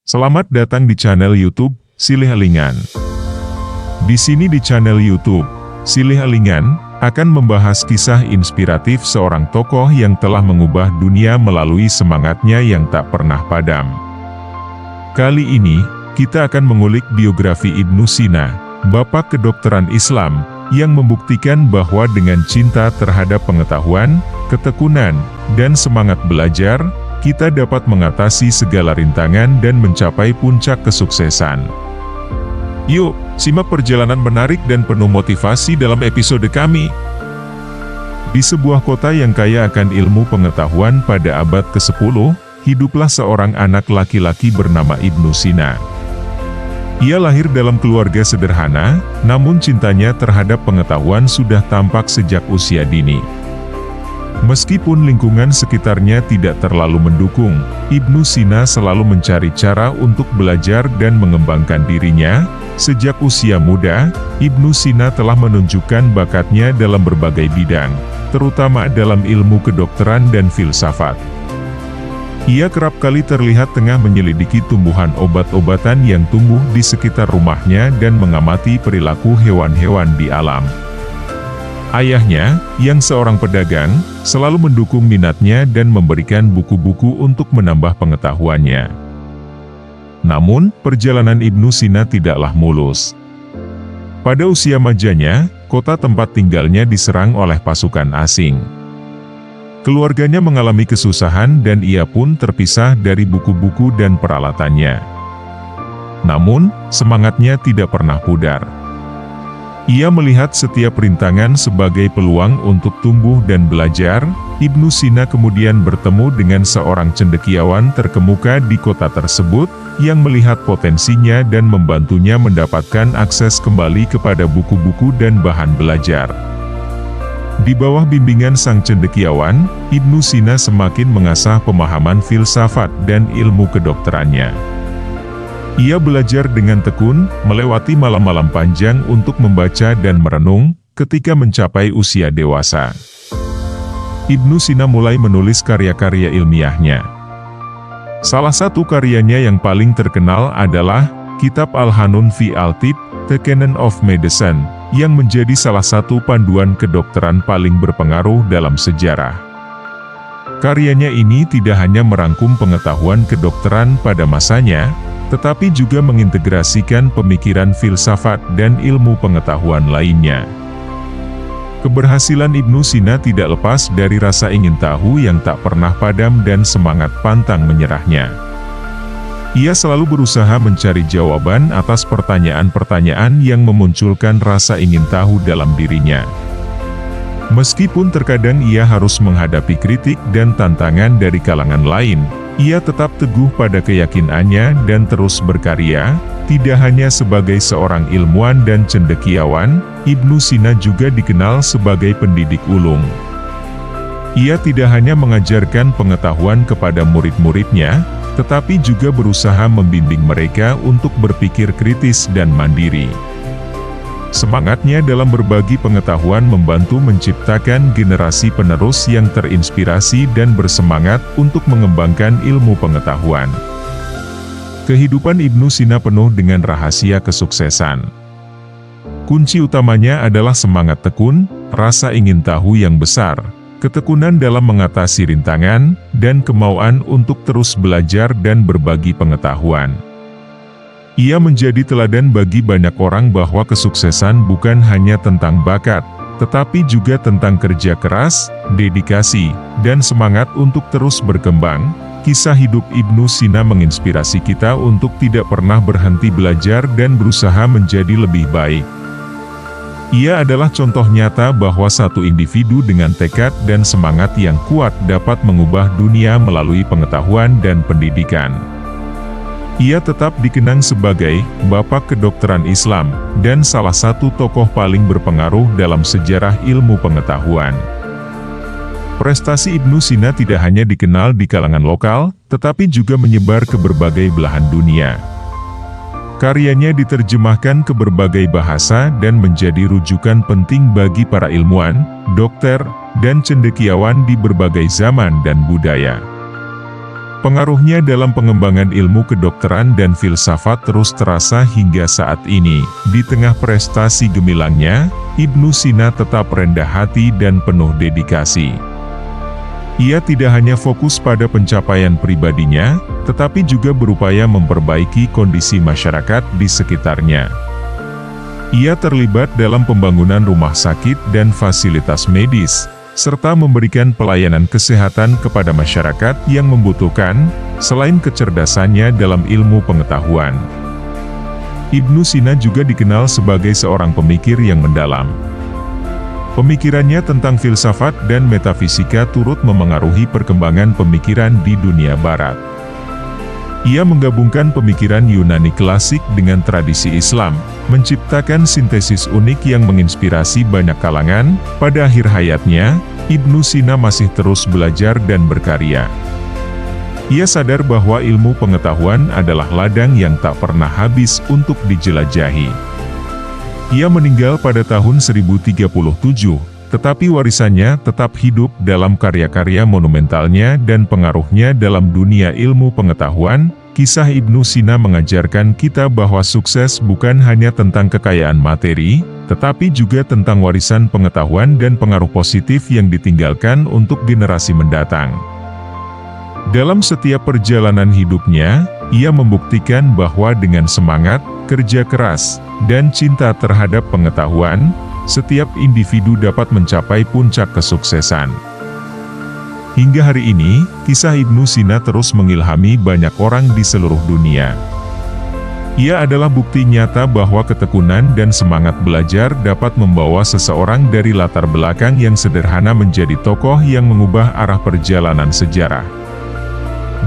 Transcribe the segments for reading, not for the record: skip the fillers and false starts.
Selamat datang di channel YouTube Silih Alingan. Di sini di channel YouTube Silih Alingan akan membahas kisah inspiratif seorang tokoh yang telah mengubah dunia melalui semangatnya yang tak pernah padam. Kali ini, kita akan mengulik biografi Ibnu Sina, bapak kedokteran Islam, yang membuktikan bahwa dengan cinta terhadap pengetahuan, ketekunan, dan semangat belajar, kita dapat mengatasi segala rintangan dan mencapai puncak kesuksesan. Yuk, simak perjalanan menarik dan penuh motivasi dalam episode kami. Di sebuah kota yang kaya akan ilmu pengetahuan pada abad ke-10, hiduplah seorang anak laki-laki bernama Ibnu Sina. Ia lahir dalam keluarga sederhana, namun cintanya terhadap pengetahuan sudah tampak sejak usia dini. Meskipun lingkungan sekitarnya tidak terlalu mendukung, Ibnu Sina selalu mencari cara untuk belajar dan mengembangkan dirinya. Sejak usia muda, Ibnu Sina telah menunjukkan bakatnya dalam berbagai bidang, terutama dalam ilmu kedokteran dan filsafat. Ia kerap kali terlihat tengah menyelidiki tumbuhan obat-obatan yang tumbuh di sekitar rumahnya dan mengamati perilaku hewan-hewan di alam. Ayahnya, yang seorang pedagang, selalu mendukung minatnya dan memberikan buku-buku untuk menambah pengetahuannya. Namun, perjalanan Ibnu Sina tidaklah mulus. Pada usia majanya, kota tempat tinggalnya diserang oleh pasukan asing. Keluarganya mengalami kesusahan dan ia pun terpisah dari buku-buku dan peralatannya. Namun, semangatnya tidak pernah pudar. Ia melihat setiap rintangan sebagai peluang untuk tumbuh dan belajar. Ibnu Sina kemudian bertemu dengan seorang cendekiawan terkemuka di kota tersebut, yang melihat potensinya dan membantunya mendapatkan akses kembali kepada buku-buku dan bahan belajar. Di bawah bimbingan sang cendekiawan, Ibnu Sina semakin mengasah pemahaman filsafat dan ilmu kedokterannya. Ia belajar dengan tekun, melewati malam-malam panjang untuk membaca dan merenung. Ketika mencapai usia dewasa, Ibnu Sina mulai menulis karya-karya ilmiahnya. Salah satu karyanya yang paling terkenal adalah Kitab Al-Hanun fi Al-Tib, The Canon of Medicine, yang menjadi salah satu panduan kedokteran paling berpengaruh dalam sejarah. Karyanya ini tidak hanya merangkum pengetahuan kedokteran pada masanya, tetapi juga mengintegrasikan pemikiran filsafat dan ilmu pengetahuan lainnya. Keberhasilan Ibnu Sina tidak lepas dari rasa ingin tahu yang tak pernah padam dan semangat pantang menyerahnya. Ia selalu berusaha mencari jawaban atas pertanyaan-pertanyaan yang memunculkan rasa ingin tahu dalam dirinya. Meskipun terkadang ia harus menghadapi kritik dan tantangan dari kalangan lain, ia tetap teguh pada keyakinannya dan terus berkarya. Tidak hanya sebagai seorang ilmuwan dan cendekiawan, Ibnu Sina juga dikenal sebagai pendidik ulung. Ia tidak hanya mengajarkan pengetahuan kepada murid-muridnya, tetapi juga berusaha membimbing mereka untuk berpikir kritis dan mandiri. Semangatnya dalam berbagi pengetahuan membantu menciptakan generasi penerus yang terinspirasi dan bersemangat untuk mengembangkan ilmu pengetahuan. Kehidupan Ibnu Sina penuh dengan rahasia kesuksesan. Kunci utamanya adalah semangat tekun, rasa ingin tahu yang besar, ketekunan dalam mengatasi rintangan, dan kemauan untuk terus belajar dan berbagi pengetahuan. Ia menjadi teladan bagi banyak orang bahwa kesuksesan bukan hanya tentang bakat, tetapi juga tentang kerja keras, dedikasi, dan semangat untuk terus berkembang. Kisah hidup Ibnu Sina menginspirasi kita untuk tidak pernah berhenti belajar dan berusaha menjadi lebih baik. Ia adalah contoh nyata bahwa satu individu dengan tekad dan semangat yang kuat dapat mengubah dunia melalui pengetahuan dan pendidikan. Ia tetap dikenang sebagai bapak kedokteran Islam dan salah satu tokoh paling berpengaruh dalam sejarah ilmu pengetahuan. Prestasi Ibnu Sina tidak hanya dikenal di kalangan lokal, tetapi juga menyebar ke berbagai belahan dunia. Karyanya diterjemahkan ke berbagai bahasa dan menjadi rujukan penting bagi para ilmuwan, dokter, dan cendekiawan di berbagai zaman dan budaya. Pengaruhnya dalam pengembangan ilmu kedokteran dan filsafat terus terasa hingga saat ini. Di tengah prestasi gemilangnya, Ibnu Sina tetap rendah hati dan penuh dedikasi. Ia tidak hanya fokus pada pencapaian pribadinya, tetapi juga berupaya memperbaiki kondisi masyarakat di sekitarnya. Ia terlibat dalam pembangunan rumah sakit dan fasilitas medis, serta memberikan pelayanan kesehatan kepada masyarakat yang membutuhkan, selain kecerdasannya dalam ilmu pengetahuan. Ibnu Sina juga dikenal sebagai seorang pemikir yang mendalam. Pemikirannya tentang filsafat dan metafisika turut memengaruhi perkembangan pemikiran di dunia barat. Ia menggabungkan pemikiran Yunani klasik dengan tradisi Islam, menciptakan sintesis unik yang menginspirasi banyak kalangan. Pada akhir hayatnya, Ibnu Sina masih terus belajar dan berkarya. Ia sadar bahwa ilmu pengetahuan adalah ladang yang tak pernah habis untuk dijelajahi. Ia meninggal pada tahun 1037, tetapi warisannya tetap hidup dalam karya-karya monumentalnya dan pengaruhnya dalam dunia ilmu pengetahuan. Kisah Ibnu Sina mengajarkan kita bahwa sukses bukan hanya tentang kekayaan materi, tetapi juga tentang warisan pengetahuan dan pengaruh positif yang ditinggalkan untuk generasi mendatang. Dalam setiap perjalanan hidupnya, ia membuktikan bahwa dengan semangat, kerja keras, dan cinta terhadap pengetahuan, setiap individu dapat mencapai puncak kesuksesan. Hingga hari ini, kisah Ibnu Sina terus mengilhami banyak orang di seluruh dunia. Ia adalah bukti nyata bahwa ketekunan dan semangat belajar dapat membawa seseorang dari latar belakang yang sederhana menjadi tokoh yang mengubah arah perjalanan sejarah.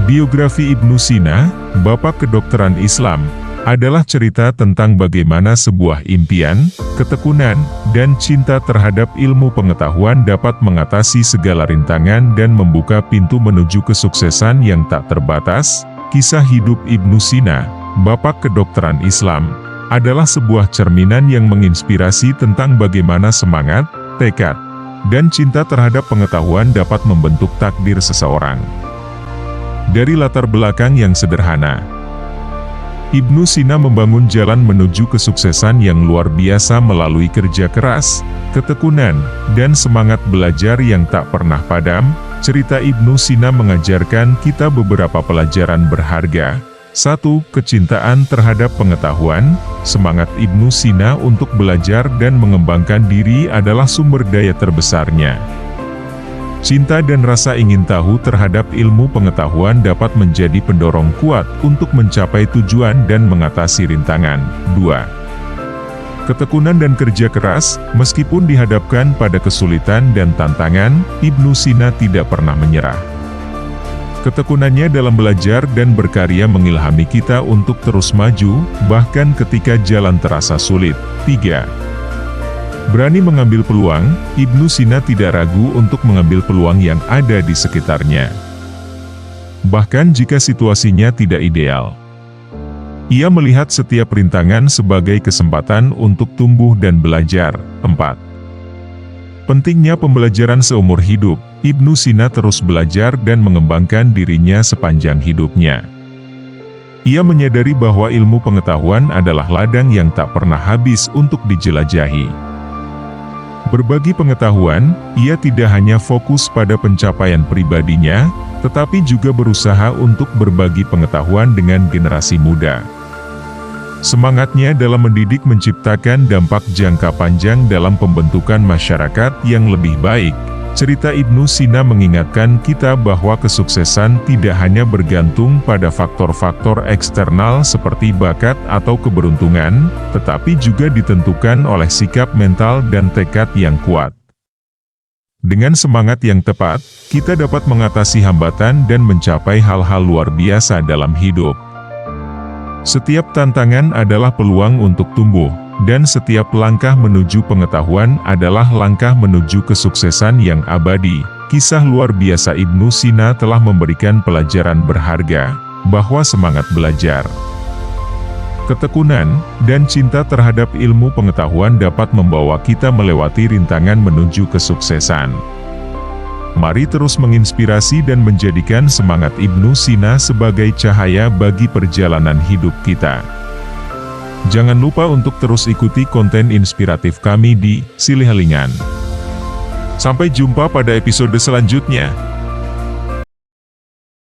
Biografi Ibnu Sina, Bapak Kedokteran Islam, adalah cerita tentang bagaimana sebuah impian, ketekunan, dan cinta terhadap ilmu pengetahuan dapat mengatasi segala rintangan dan membuka pintu menuju kesuksesan yang tak terbatas. Kisah hidup Ibnu Sina, Bapak Kedokteran Islam, adalah sebuah cerminan yang menginspirasi tentang bagaimana semangat, tekad, dan cinta terhadap pengetahuan dapat membentuk takdir seseorang. Dari latar belakang yang sederhana, Ibnu Sina membangun jalan menuju kesuksesan yang luar biasa melalui kerja keras, ketekunan, dan semangat belajar yang tak pernah padam. Cerita Ibnu Sina mengajarkan kita beberapa pelajaran berharga. 1. Kecintaan terhadap pengetahuan. Semangat Ibnu Sina untuk belajar dan mengembangkan diri adalah sumber daya terbesarnya. Cinta dan rasa ingin tahu terhadap ilmu pengetahuan dapat menjadi pendorong kuat untuk mencapai tujuan dan mengatasi rintangan. 2. Ketekunan dan kerja keras. Meskipun dihadapkan pada kesulitan dan tantangan, Ibnu Sina tidak pernah menyerah. Ketekunannya dalam belajar dan berkarya mengilhami kita untuk terus maju, bahkan ketika jalan terasa sulit. 3. Berani mengambil peluang. Ibnu Sina tidak ragu untuk mengambil peluang yang ada di sekitarnya, bahkan jika situasinya tidak ideal. Ia melihat setiap rintangan sebagai kesempatan untuk tumbuh dan belajar. 4. Pentingnya pembelajaran seumur hidup. Ibnu Sina terus belajar dan mengembangkan dirinya sepanjang hidupnya. Ia menyadari bahwa ilmu pengetahuan adalah ladang yang tak pernah habis untuk dijelajahi. Berbagi pengetahuan, ia tidak hanya fokus pada pencapaian pribadinya, tetapi juga berusaha untuk berbagi pengetahuan dengan generasi muda. Semangatnya dalam mendidik menciptakan dampak jangka panjang dalam pembentukan masyarakat yang lebih baik. Cerita Ibnu Sina mengingatkan kita bahwa kesuksesan tidak hanya bergantung pada faktor-faktor eksternal seperti bakat atau keberuntungan, tetapi juga ditentukan oleh sikap mental dan tekad yang kuat. Dengan semangat yang tepat, kita dapat mengatasi hambatan dan mencapai hal-hal luar biasa dalam hidup. Setiap tantangan adalah peluang untuk tumbuh, dan setiap langkah menuju pengetahuan adalah langkah menuju kesuksesan yang abadi. Kisah luar biasa Ibnu Sina telah memberikan pelajaran berharga, bahwa semangat belajar, ketekunan, dan cinta terhadap ilmu pengetahuan dapat membawa kita melewati rintangan menuju kesuksesan. Mari terus menginspirasi dan menjadikan semangat Ibnu Sina sebagai cahaya bagi perjalanan hidup kita. Jangan lupa untuk terus ikuti konten inspiratif kami di Silih Halingan. Sampai jumpa pada episode selanjutnya.